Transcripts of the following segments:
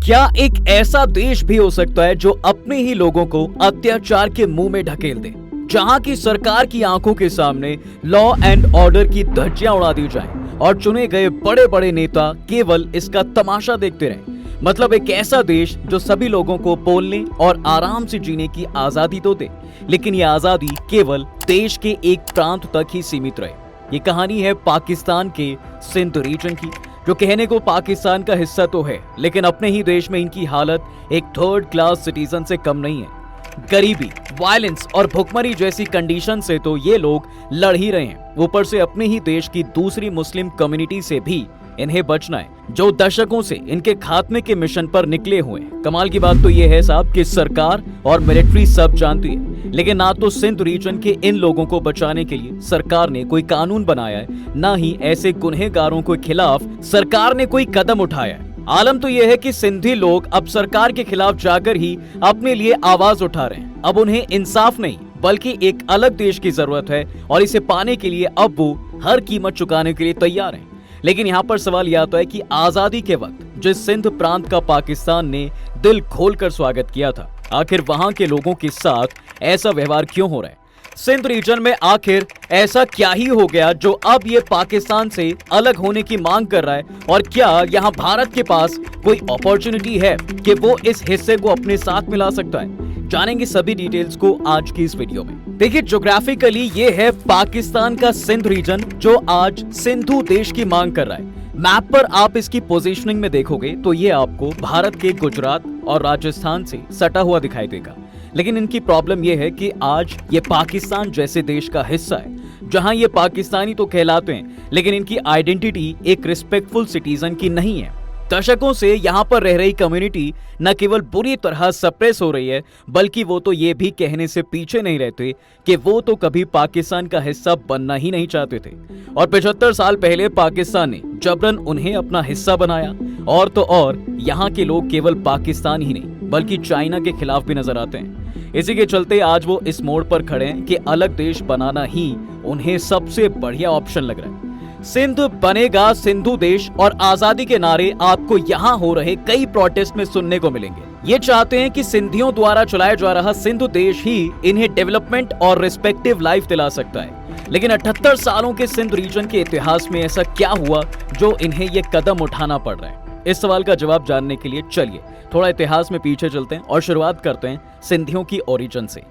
क्या एक ऐसा देश भी हो सकता है जो अपने ही लोगों को अत्याचार के मुंह में ढकेल दे, जहां की सरकार की आंखों के सामने लॉ एंड ऑर्डर की धज्जियां उड़ा दी जाएं और चुने गए बड़े बड़े नेता केवल इसका तमाशा देखते रहें? मतलब एक ऐसा देश जो सभी लोगों को बोलने और आराम से जीने की आजादी तो दे, लेकिन ये आजादी केवल देश के एक प्रांत तक ही सीमित रहे। ये कहानी है पाकिस्तान के सिंध रीजन की, जो कहने को पाकिस्तान का हिस्सा तो है, लेकिन अपने ही देश में इनकी हालत एक थर्ड क्लास सिटीजन से कम नहीं है। गरीबी, वायलेंस और भुखमरी जैसी कंडीशन से तो ये लोग लड़ ही रहे हैं, ऊपर से अपने ही देश की दूसरी मुस्लिम कम्युनिटी से भी इन्हें बचना है, जो दशकों से इनके खात्मे के मिशन पर निकले हुए हैं। कमाल की बात तो ये है साहब कि सरकार और मिलिट्री सब जानती है, लेकिन ना तो सिंध रीजन के इन लोगों को बचाने के लिए सरकार ने कोई कानून बनाया है, ना ही ऐसे गुनहगारों के खिलाफ सरकार ने कोई कदम उठाया है। आलम तो यह है कि सिंधी लोग अब सरकार के खिलाफ जाकर ही अपने लिए आवाज उठा रहे हैं। अब उन्हें इंसाफ नहीं बल्कि एक अलग देश की जरूरत है, और इसे पाने के लिए अब वो हर कीमत चुकाने के लिए तैयार हैं। लेकिन यहाँ पर सवाल यह आता है कि आजादी के वक्त जिस सिंध प्रांत का पाकिस्तान ने दिल खोलकर स्वागत किया था, आखिर वहां के लोगों के साथ ऐसा व्यवहार क्यों हो रहा है? सिंध रीजन में आखिर ऐसा क्या ही हो गया जो अब ये पाकिस्तान से अलग होने की मांग कर रहा है? और क्या यहाँ भारत के पास कोई अपॉर्चुनिटी है कि वो इस हिस्से को अपने साथ मिला सकता है? जानेंगे सभी डिटेल्स को आज की इस वीडियो में। देखिए, ज्योग्राफिकली ये है पाकिस्तान का सिंध रीजन, जो आज सिंधु देश की मांग कर रहा है। मैप पर आप इसकी पोजीशनिंग में देखोगे तो ये आपको भारत के गुजरात और राजस्थान से सटा हुआ दिखाई देगा। लेकिन इनकी प्रॉब्लम यह है कि आज ये पाकिस्तान जैसे देश का हिस्सा है, जहां ये पाकिस्तानी तो कहलाते हैं, लेकिन इनकी आइडेंटिटी एक रिस्पेक्टफुल सिटीजन की नहीं है। दशकों से यहाँ पर रह रही कम्युनिटी न केवल बुरी तरह सप्रेस हो रही है, बल्कि वो तो ये भी कहने से पीछे नहीं रहते कि वो तो कभी पाकिस्तान का हिस्सा बनना ही नहीं चाहते थे, और 75 साल पहले पाकिस्तान ने जबरन उन्हें अपना हिस्सा बनाया। और तो और यहाँ के लोग केवल पाकिस्तान ही नहीं बल्कि चाइना के खिलाफ भी नजर आते हैं। इसी के चलते आज वो इस मोड़ पर खड़े हैं कि अलग देश बनाना ही उन्हें सबसे बढ़िया ऑप्शन लग रहा है। सिंध बनेगा सिंधु देश और आजादी के नारे आपको यहाँ हो रहे कई प्रोटेस्ट में सुनने को मिलेंगे। ये चाहते हैं कि सिंधियों द्वारा चलाया जा रहा सिंधु देश ही इन्हें डेवलपमेंट और रिस्पेक्टिव लाइफ दिला सकता है। लेकिन 78 सालों के सिंध रीजन के इतिहास में ऐसा क्या हुआ जो इन्हें ये कदम उठाना पड़ रहा है? इस सवाल का जवाब जानने के लिए चलिए थोड़ा इतिहास में पीछे चलते हैं और शुरुआत करते हैं सिंधियों की ओरिजिन से।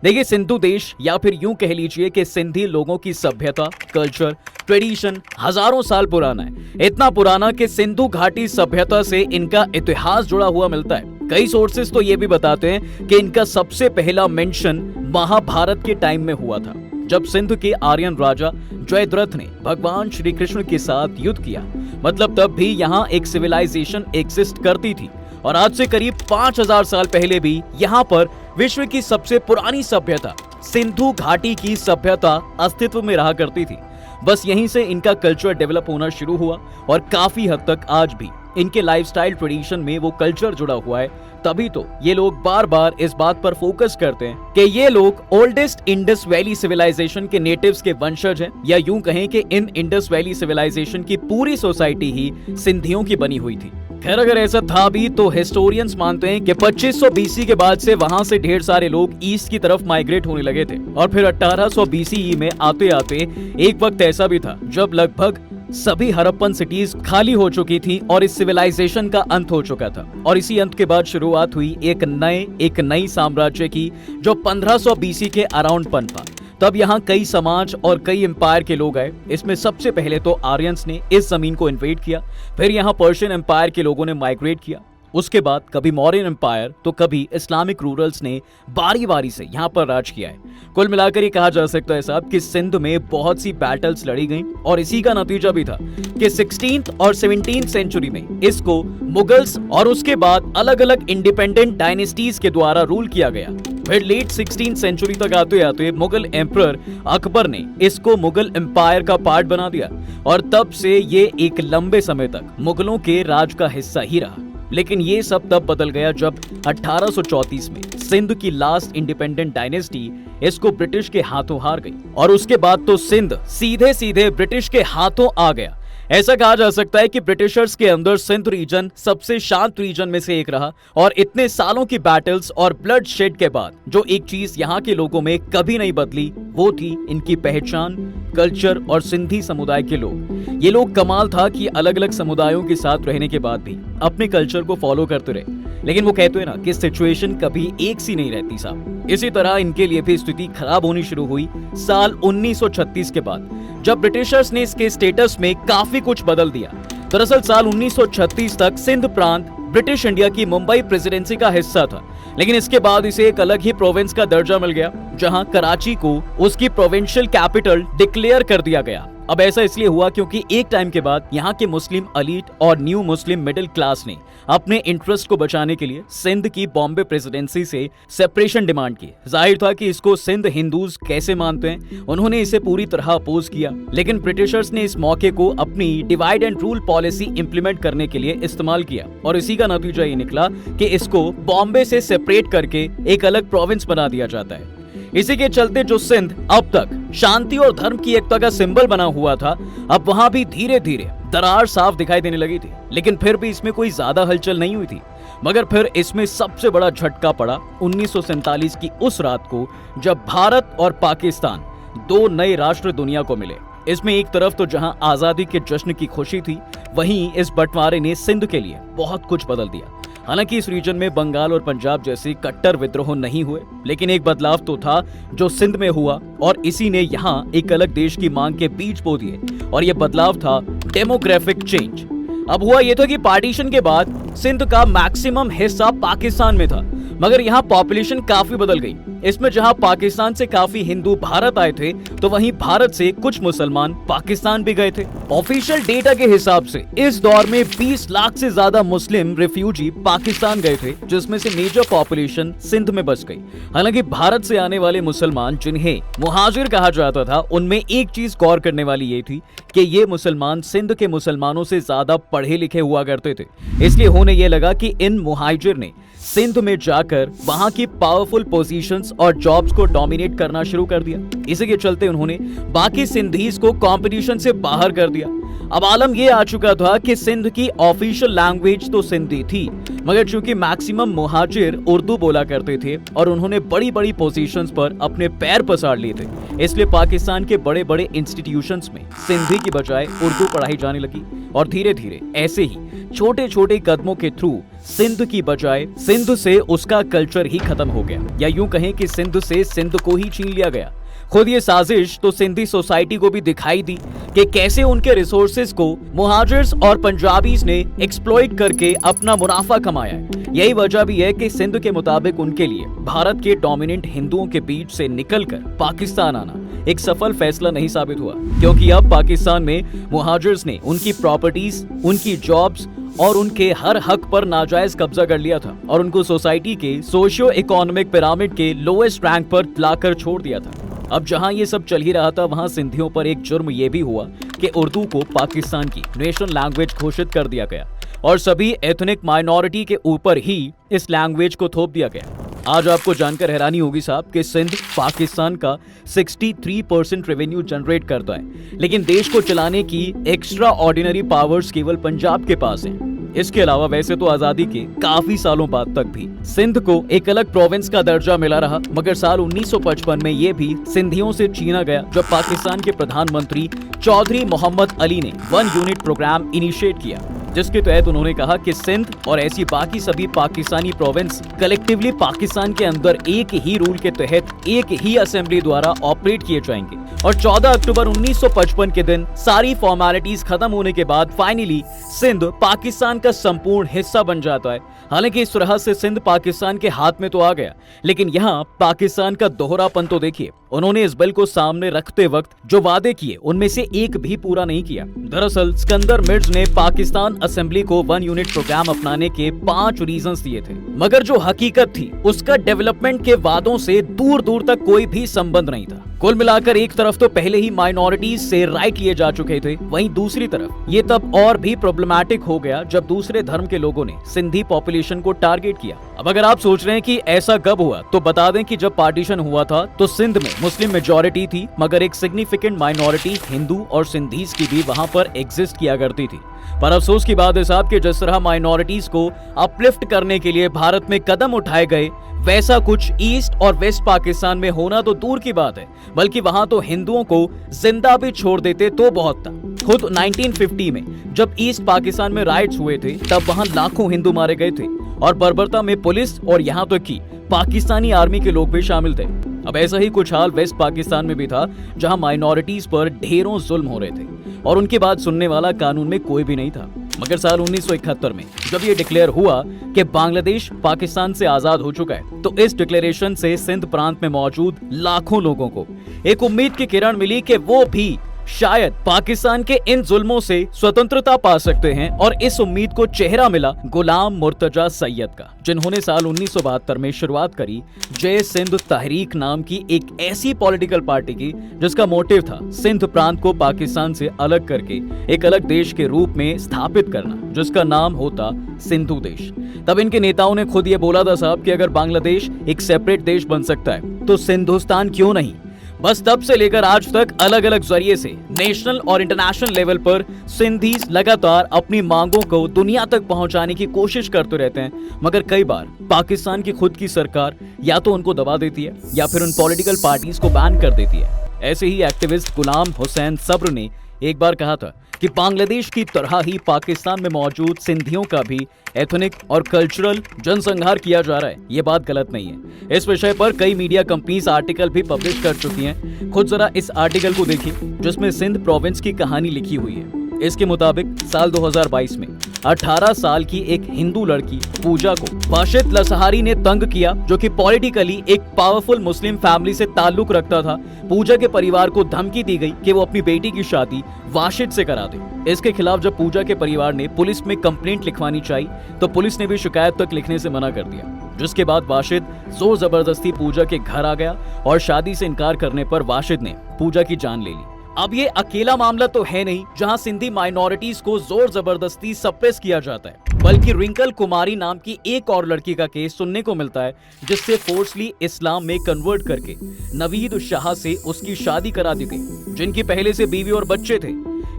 देखिए, सिंधु देश या फिर यूं कह लीजिए कि सिंधी लोगों की सभ्यता, कल्चर, ट्रेडिशन हजारों साल पुराना है। इतना पुराना कि सिंधु घाटी सभ्यता से इनका इतिहास जुड़ा हुआ मिलता है। कई सोर्सेस तो ये भी बताते हैं कि इनका सबसे पहला मेंशन महाभारत के टाइम में हुआ था, जब सिंध के आर्यन राजा जयद्रथ ने भगवान श्री कृष्ण के साथ युद्ध किया। मतलब तब भी यहाँ एक सिविलाइजेशन एग्जिस्ट करती थी, और आज से करीब 5000 साल पहले भी यहाँ पर विश्व की सबसे पुरानी सभ्यता सिंधु घाटी की सभ्यता अस्तित्व में रहा करती थी। बस यहीं से इनका कल्चर डेवलप होना शुरू हुआ, और काफी हद तक आज भी इनके लाइफस्टाइल ट्रेडिशन में वो कल्चर जुड़ा हुआ है। तभी तो ये लोग बार बार इस बात पर फोकस करते हैं कि ये लोग ओल्डेस्ट इंडस वैली सिविलाइजेशन के नेटिव्स के वंशज हैं, या यूं कहें कि इन इंडस वैली सिविलाइजेशन की पूरी सोसाइटी ही सिंधियों की बनी हुई थी। खैर, अगर ऐसा था भी तो हिस्टोरियंस मानते हैं कि 2500 बीसी के बाद से वहां से ढेर सारे लोग ईस्ट की तरफ माइग्रेट होने लगे थे, और फिर 1800 बीसीई में आते आते एक वक्त ऐसा भी था जब लगभग सभी हड़प्पन सिटीज खाली हो चुकी थी और इस सिविलाइजेशन का अंत हो चुका था। और इसी अंत के बाद शुरुआत हुई एक नई साम्राज्य की, जो 1500 बीसी के अराउंड पनपा। तब यहाँ कई समाज और कई एम्पायर के लोग आए। इसमें सबसे पहले तो आर्यंस ने इस जमीन को इन्वेड किया, फिर यहाँ पर्शियन एम्पायर के लोगों ने माइग्रेट किया, उसके बाद कभी मौर्यन एम्पायर तो कभी इस्लामिक रूलर्स ने बारी बारी से यहाँ पर राज किया है। कुल मिलाकर ये कहा जा सकता है साहब कि सिंध में बहुत सी बैटल्स लड़ी गईं, और इसी का नतीजा भी था कि 16th और 17th सेंचुरी में इसको मुगल्स और उसके बाद अलग अलग इंडिपेंडेंट डायनेस्टीज के द्वारा रूल किया गया। फिर लेट 16th सेंचुरी तक आते आते मुगल एम्परर अकबर ने इसको मुगल एम्पायर का पार्ट बना दिया, और तब से ये एक लंबे समय तक मुगलों के राज का हिस्सा ही रहा। लेकिन ये सब तब बदल गया जब 1834 में सिंध की लास्ट इंडिपेंडेंट डायनेस्टी इसको ब्रिटिश के हाथों हार गई, और उसके बाद तो सिंध सीधे सीधे ब्रिटिश के हाथों आ गया। ऐसा कहा जा सकता है कि ब्रिटिशर्स के अंदर सिंध रीजन सबसे शांत रीजन में से एक रहा और इतने सालों की बैटल्स और ब्लड शेड के बाद जो एक चीज यहाँ के लोगों में कभी नहीं बदली वो थी इनकी पहचान, कल्चर और सिंधी समुदाय के लोग। ये लोग कमाल था कि अलग अलग समुदायों के साथ रहने के बाद भी अपने कल्चर को फॉलो करते रहे। लेकिन वो कहते हैं ना कि सिचुएशन कभी एक सी नहीं रहती साहब। इसी तरह इनके लिए भी स्थिति खराब होनी शुरू हुई साल 1936 के बाद, जब ब्रिटिशर्स ने इसके स्टेटस में काफी कुछ बदल दिया। दरअसल साल 1936 तक सिंध प्रांत ब्रिटिश इंडिया की मुंबई प्रेसिडेंसी का हिस्सा था, लेकिन इसके बाद इसे एक अलग ही प्रोविंस का दर्जा मिल गया, जहां कराची को उसकी प्रोविंशियल कैपिटल डिक्लेयर कर दिया गया। अब ऐसा इसलिए हुआ क्योंकि एक टाइम के बाद यहाँ के मुस्लिम एलीट और न्यू मुस्लिम मिडिल क्लास ने अपने इंटरेस्ट को बचाने के लिए सिंध की बॉम्बे प्रेसिडेंसी से सेपरेशन डिमांड की। जाहिर था कि इसको सिंध हिंदूज कैसे मानते हैं, उन्होंने इसे पूरी तरह अपोज किया। लेकिन ब्रिटिशर्स ने इस मौके को अपनी divide and rule policy implement करने के लिए इस्तेमाल किया और इसी का नतीजा ये निकला कि इसको बॉम्बे से सेपरेट करके एक अलग प्रोविंस बना दिया जाता है। इसी के चलते जो सिंध अब तक शांति और धर्म की एकता का सिंबल बना हुआ था, अब वहां भी धीरे धीरे दरार साफ दिखाई देने लगी थी। लेकिन फिर भी इसमें कोई ज्यादा हलचल नहीं हुई थी। मगर फिर इसमें सबसे बड़ा झटका पड़ा 1947 की उस रात को, जब भारत और पाकिस्तान दो नए राष्ट्र दुनिया को मिले। इसमें एक तरफ तो जहां आजादी के जश्न की खुशी थी, वहीं इस बंटवारे ने सिंध के लिए बहुत कुछ बदल दिया। हालांकि इस रीजन में बंगाल और पंजाब जैसे कट्टर विद्रोह नहीं हुए, लेकिन एक बदलाव तो था जो सिंध में हुआ और इसी ने यहाँ एक अलग देश की मांग के बीज बो दिए, और यह बदलाव था डेमोग्राफिक चेंज। अब हुआ यह था कि पार्टीशन के बाद सिंध का मैक्सिमम हिस्सा पाकिस्तान में था, मगर यहाँ पॉपुलेशन काफी बदल गई। इसमें जहाँ पाकिस्तान से काफी हिंदू भारत आए थे, तो वहीं भारत से कुछ मुसलमान पाकिस्तान भी गए थे। ऑफिशियल डेटा के हिसाब से इस दौर में 20 लाख से ज्यादा मुस्लिम रिफ्यूजी पाकिस्तान गए थे, जिसमें से मेजर पॉपुलेशन सिंध में बस गई। हालांकि भारत से आने वाले मुसलमान, जिन्हें मुहाजिर कहा जाता था, उनमें एक चीज गौर करने वाली ये थी कि ये मुसलमान सिंध के मुसलमानों से ज्यादा पढ़े लिखे हुआ करते थे। इसलिए होने ये लगा कि इन मुहाजिर ने सिंध में जाकर वहां की पावरफुल पोजीशंस और जॉब्स को डोमिनेट करना शुरू कर दिया। इसी के चलते उन्होंने बाकी सिंधीज को कंपटीशन से बाहर कर दिया। अब आलम यह आ चुका था कि सिंध की ऑफिशियल लैंग्वेज तो सिंधी थी, मगर चूंकि मैक्सिमम मुहाजिर उर्दू बोला करते थे और उन्होंने बड़ी बड़ी पोजीशंस पर अपने पैर पसार लिए थे, इसलिए पाकिस्तान के बड़े बड़े इंस्टीट्यूशंस में सिंधी की बजाय उर्दू पढ़ाई जाने लगी। और धीरे धीरे ऐसे ही छोटे छोटे कदमों के थ्रू सिंध की बजाय सिंध से उसका कल्चर ही खत्म हो गया, या यूं कहें कि सिंध से सिंध को ही छीन लिया गया। खुद ये साजिश तो सिंधी सोसाइटी को भी दिखाई दी कि कैसे उनके रिसोर्सेज को मुहाजिर्स और पंजाबीज ने एक्सप्लॉइट करके अपना मुनाफा कमाया है। यही वजह भी है कि सिंध के मुताबिक उनके लिए भारत के डोमिनेंट हिंदुओं के बीच से निकलकर पाकिस्तान आना एक सफल फैसला नहीं साबित हुआ, क्योंकि अब पाकिस्तान में मुहाजिर्स ने उनकी प्रॉपर्टीज, उनकी जॉब्स और उनके हर हक पर नाजायज कब्जा कर लिया था और उनको सोसाइटी के सोशियो इकोनॉमिक पिरामिड के लोएस्ट रैंक पर लाकर छोड़ दिया था। अब जहां ये सब चल ही रहा था, वहां सिंधियों पर एक जुर्म ये भी हुआ कि उर्दू को पाकिस्तान की नेशनल लैंग्वेज घोषित कर दिया गया और सभी एथनिक माइनॉरिटी के ऊपर ही इस लैंग्वेज को थोप दिया गया। आज आपको जानकर हैरानी होगी साहब कि सिंध पाकिस्तान का 63% रेवेन्यू जनरेट करता है, लेकिन देश को चलाने की एक्स्ट्रा ऑर्डिनरी पावर्स केवल पंजाब के पास हैं। इसके अलावा वैसे तो आजादी के काफी सालों बाद तक भी सिंध को एक अलग प्रोविंस का दर्जा मिला रहा, मगर साल 1955 में ये भी सिंधियों से छीना गया, जब पाकिस्तान के प्रधानमंत्री चौधरी मोहम्मद अली ने 1 यूनिट प्रोग्राम इनिशिएट किया, जिसके तहत उन्होंने कहा कि सिंध और ऐसी बाकी सभी पाकिस्तानी प्रोविंस कलेक्टिवली पाकिस्तान के अंदर एक ही रूल के तहत एक ही असेंबली द्वारा ऑपरेट किए जाएंगे। और 14 अक्टूबर 1955 के दिन सारी फॉर्मेलिटीज खत्म होने के बाद फाइनली सिंध पाकिस्तान का संपूर्ण हिस्सा बन जाता है। हालांकि इस तरह से सिंध पाकिस्तान के हाथ में तो आ गया, लेकिन यहाँ पाकिस्तान का दोहरापन तो देखिए। उन्होंने इस बिल को सामने रखते वक्त जो वादे किए उनमें से एक भी पूरा नहीं किया। दरअसल सिकंदर मिर्ज ने पाकिस्तान असेंबली को 1 यूनिट प्रोग्राम अपनाने के 5 रीजंस दिए थे, मगर जो हकीकत थी उसका डेवलपमेंट के वादों से दूर दूर तक कोई भी संबंध नहीं था। कुल मिलाकर एक तरफ तो पहले ही माइनॉरिटीज से राइट लिए जा चुके थे, वहीं दूसरी तरफ ये तब और भी प्रॉब्लमैटिक हो गया जब दूसरे धर्म के लोगों ने सिंधी पॉपुलेशन को टारगेट किया। अब अगर आप सोच रहे हैं कि ऐसा कब हुआ, तो बता दें कि जब पार्टीशन हुआ था तो सिंध में मुस्लिम मेजॉरिटी थी, मगर एक सिग्निफिकेंट माइनॉरिटी हिंदू और सिंधीज की भी वहां पर एग्जिस्ट किया करती थी। पर अफसोस की बात है साहब कि जिस तरह माइनॉरिटीज को अपलिफ्ट करने के लिए भारत में कदम उठाए गए, वैसा कुछ ईस्ट और वेस्ट पाकिस्तान में होना तो दूर की बात है, बल्कि वहां तो हिंदुओं को जिंदा भी छोड़ देते तो बहुत था। खुद 1950 में जब ईस्ट पाकिस्तान में राइट्स हुए थे, तब वहां लाखों हिंदू मारे गए थे और बर्बरता में पुलिस और यहाँ तक कि पाकिस्तानी आर्मी के लोग भी शामिल थे। अब ऐसा ही कुछ हाल वेस्ट पाकिस्तान में भी था, जहां माइनॉरिटीज पर ढेरों जुल्म हो रहे थे और उनकी बात सुनने वाला कानून में कोई भी नहीं था। मगर साल 1971 में जब ये डिक्लेयर हुआ कि बांग्लादेश पाकिस्तान से आजाद हो चुका है, तो इस डिक्लेरेशन से सिंध प्रांत में मौजूद लाखों लोगों को एक उम्मीद की किरण मिली कि वो भी शायद पाकिस्तान के इन जुल्मों से स्वतंत्रता पा सकते हैं। और इस उम्मीद को चेहरा मिला गुलाम मुर्तजा सैयद का, जिन्होंने साल 1972 में शुरुआत करी जय सिंध तहरीक नाम की एक ऐसी पॉलिटिकल पार्टी की, जिसका मोटिव था सिंध प्रांत को पाकिस्तान से अलग करके एक अलग देश के रूप में स्थापित करना, जिसका नाम होता सिंधु देश। तब इनके नेताओं ने खुद ये बोला था साहब कि अगर बांग्लादेश एक सेपरेट देश बन सकता है तो सिंधुस्तान क्यों नहीं। बस तब से लेकर आज तक अलग अलग जरिए से नेशनल और इंटरनेशनल लेवल पर सिंधीज लगातार अपनी मांगों को दुनिया तक पहुंचाने की कोशिश करते रहते हैं, मगर कई बार पाकिस्तान की खुद की सरकार या तो उनको दबा देती है या फिर उन पॉलिटिकल पार्टीज को बैन कर देती है। ऐसे ही एक्टिविस्ट गुलाम हुसैन सब्र ने एक बार कहा था कि बांग्लादेश की तरह ही पाकिस्तान में मौजूद सिंधियों का भी एथनिक और कल्चरल जनसंहार किया जा रहा है। ये बात गलत नहीं है। इस विषय पर कई मीडिया कंपनीज आर्टिकल भी पब्लिश कर चुकी हैं। खुद जरा इस आर्टिकल को देखिए, जिसमें सिंध प्रोविंस की कहानी लिखी हुई है। इसके मुताबिक साल 2022 में 18 साल की एक हिंदू लड़की पूजा को वाशिद लसहारी ने तंग किया, जो कि पॉलिटिकली एक पावरफुल मुस्लिम फैमिली से ताल्लुक रखता था। पूजा के परिवार को धमकी दी गई कि वो अपनी बेटी की शादी वाशिद से करा दे। इसके खिलाफ जब पूजा के परिवार ने पुलिस में कंप्लेंट लिखवानी चाहिए, तो पुलिस ने भी शिकायत तक लिखने से मना कर दिया, जिसके बाद वाशिद जोर जबरदस्ती पूजा के घर आ गया और शादी से इनकार करने पर वाशिद ने पूजा की जान ले ली। अब ये अकेला मामला तो है नहीं जहां सिंधी माइनॉरिटीज को जोर जबरदस्ती सप्रेस किया जाता है, बल्कि रिंकल कुमारी नाम की एक और लड़की का केस सुनने को मिलता है, जिससे फोर्सली इस्लाम में कन्वर्ट करके नवीद शाह से उसकी शादी करा दी गई, जिनकी पहले से बीवी और बच्चे थे।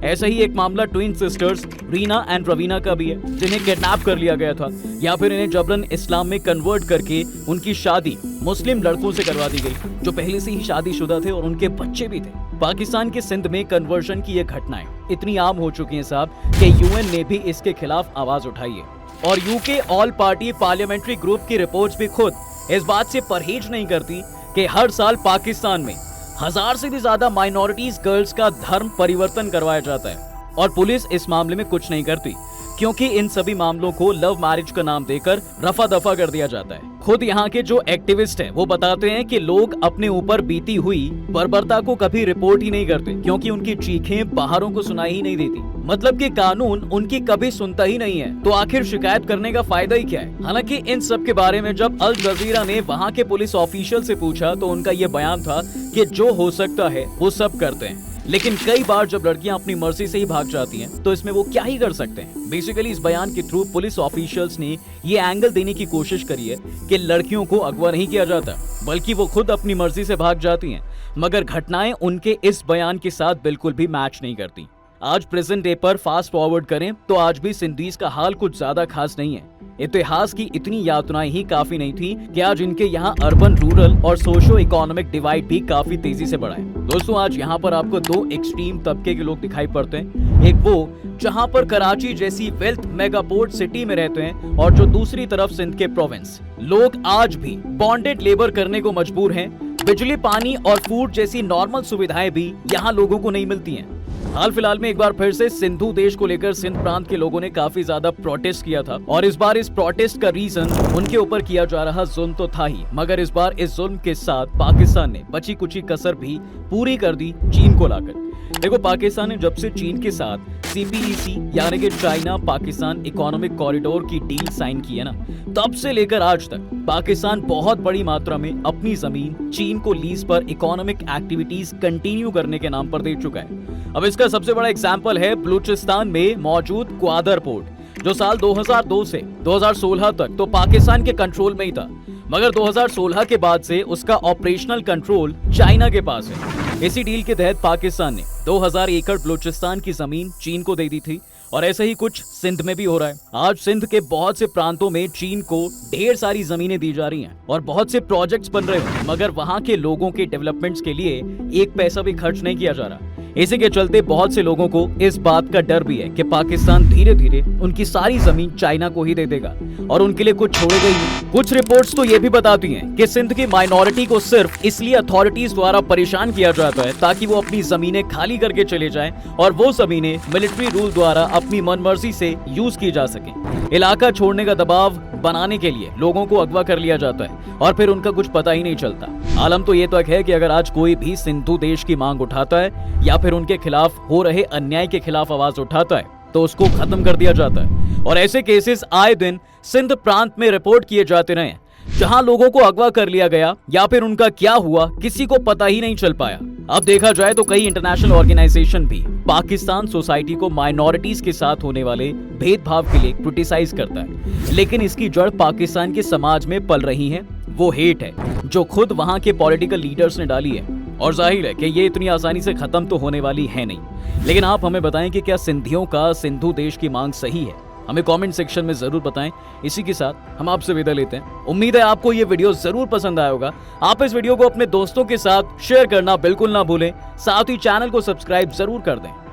ऐसा ही एक मामला twin sisters Reena and Raveena का भी है, जिन्हें किडनैप कर लिया गया था या फिर इन्हें जबरन इस्लाम में कन्वर्ट करके उनकी शादी मुस्लिम लड़कों से करवा दी गई, जो पहले से ही शादीशुदा थे और उनके बच्चे भी थे। पाकिस्तान के सिंध में कन्वर्जन की ये घटनाएं इतनी आम हो चुकी हैं साहब कि यूएन ने भी इसके खिलाफ आवाज उठाई है और UK all party parliamentary group की रिपोर्ट्स भी खुद इस बात से परहेज नहीं करती कि हर साल पाकिस्तान में 1000 से भी ज्यादा माइनॉरिटीज गर्ल्स का धर्म परिवर्तन करवाया जाता है और पुलिस इस मामले में कुछ नहीं करती, क्योंकि इन सभी मामलों को लव मैरिज का नाम देकर रफा दफा कर दिया जाता है। खुद यहाँ के जो एक्टिविस्ट हैं वो बताते हैं कि लोग अपने ऊपर बीती हुई बर्बरता को कभी रिपोर्ट ही नहीं करते, क्योंकि उनकी चीखें बाहरों को सुनाई ही नहीं देती। मतलब कि कानून उनकी कभी सुनता ही नहीं है, तो आखिर शिकायत करने का फायदा ही क्या है। हालांकि इन सब के बारे में जब अल जजीरा ने वहाँ के पुलिस ऑफिशियल से पूछा, तो उनका ये बयान था कि जो हो सकता है वो सब करते हैं, लेकिन कई बार जब लड़कियां अपनी मर्जी से ही भाग जाती हैं, तो इसमें वो क्या ही कर सकते हैं। बेसिकली इस बयान के थ्रू पुलिस ऑफिशियल्स ने ये एंगल देने की कोशिश करी है कि लड़कियों को अगवा नहीं किया जाता, बल्कि वो खुद अपनी मर्जी से भाग जाती हैं। मगर घटनाएं उनके इस बयान के साथ बिल्कुल भी मैच नहीं करती। आज प्रेजेंट डे पर फास्ट फॉरवर्ड करें तो आज भी सिंधीज का हाल कुछ ज्यादा खास नहीं है। इतिहास की इतनी यातनाएं ही काफी नहीं थी कि आज इनके यहाँ अर्बन रूरल और सोशो इकोनॉमिक डिवाइड भी काफी तेजी से बढ़ा है। दोस्तों, आज यहाँ पर आपको दो एक्सट्रीम तबके के लोग दिखाई पड़ते हैं। एक वो जहाँ पर कराची जैसी वेल्थ मेगापोर्ट सिटी में रहते हैं, और जो दूसरी तरफ सिंध के प्रोविंस लोग आज भी बॉन्डेड लेबर करने को मजबूर हैं। बिजली, पानी और फूड जैसी नॉर्मल सुविधाएं भी यहाँ लोगों को नहीं मिलती हैं। हाल फिलहाल में एक बार फिर से सिंधु देश को लेकर सिंध प्रांत के लोगों ने काफी ज्यादा प्रोटेस्ट किया था, और इस बार इस प्रोटेस्ट का रीजन उनके ऊपर किया जा रहा जुल्म तो था ही, मगर इस बार इस जुल्म के साथ पाकिस्तान ने बची कुची कसर भी पूरी कर दी चीन को लाकर। देखो, पाकिस्तान ने जब से चीन के साथ CPEC यानी कि चाइना पाकिस्तान इकोनॉमिक कॉरिडोर की डील साइन की है ना, तब से लेकर आज तक पाकिस्तान बहुत बड़ी मात्रा में अपनी जमीन चीन को लीज पर इकोनॉमिक एक्टिविटीज कंटिन्यू करने के नाम पर दे चुका है। अब इसका सबसे बड़ा एग्जाम्पल है बलूचिस्तान में मौजूद ग्वादर पोर्ट, जो साल 2002 से 2016 तक तो पाकिस्तान के कंट्रोल में ही था, मगर 2016 के बाद से उसका ऑपरेशनल कंट्रोल चाइना के पास है। इसी डील के तहत पाकिस्तान ने 2000 एकड़ बलूचिस्तान की जमीन चीन को दे दी थी, और ऐसा ही कुछ सिंध में भी हो रहा है। आज सिंध के बहुत से प्रांतों में चीन को ढेर सारी जमीनें दी जा रही हैं और बहुत से प्रोजेक्ट्स बन रहे हैं, मगर वहां के लोगों के डेवलपमेंट्स के लिए एक पैसा भी खर्च नहीं किया जा रहा। इसी के चलते बहुत से लोगों को इस बात का डर भी है कि पाकिस्तान धीरे धीरे उनकी सारी जमीन चाइना को ही दे देगा और उनके लिए कुछ छोड़ेगा ही नहीं। कुछ रिपोर्ट्स तो ये भी बताती हैं कि सिंध की माइनॉरिटी को सिर्फ इसलिए अथॉरिटीज द्वारा परेशान किया जाता है ताकि वो अपनी जमीनें खाली करके चले जाएं और वो जमीनें मिलिट्री रूल द्वारा अपनी मनमर्जी से यूज की जा सके। इलाका छोड़ने का दबाव बनाने के लिए लोगों को अगवा कर लिया जाता है और फिर उनका कुछ पता ही नहीं चलता। आलम तो ये तक है कि अगर आज कोई भी सिंधु देश की मांग उठाता है या फिर उनके खिलाफ हो रहे अन्याय के खिलाफ आवाज उठाता है तो उसको खत्म कर दिया जाता है। और ऐसे केसेस आए दिन सिंध प्रांत में रिपोर्ट किए जाते रहे, जहां लोगों को अगवा कर लिया गया या फिर उनका क्या हुआ किसी को पता ही नहीं चल पाया। अब देखा जाए तो कई इंटरनेशनल ऑर्गेनाइजेशन भी पाकिस्तान सोसाइटी को माइनॉरिटीज के साथ होने वाले भेदभाव के लिए क्रिटिसाइज करता है, लेकिन इसकी जड़ पाकिस्तान के समाज में पल रही है, वो हेट है जो खुद वहां के पॉलिटिकल लीडर्स ने डाली है। और जाहिर है कि ये इतनी आसानी से खत्म तो होने वाली है नहीं। लेकिन आप हमें बताएं कि क्या सिंधियों का सिंधु देश की मांग सही है? हमें कमेंट सेक्शन में जरूर बताएं। इसी के साथ हम आपसे विदा लेते हैं। उम्मीद है आपको ये वीडियो जरूर पसंद आया होगा। आप इस वीडियो को अपने दोस्तों के साथ शेयर करना बिल्कुल ना भूलें। साथ ही चैनल को सब्सक्राइब जरूर कर दें।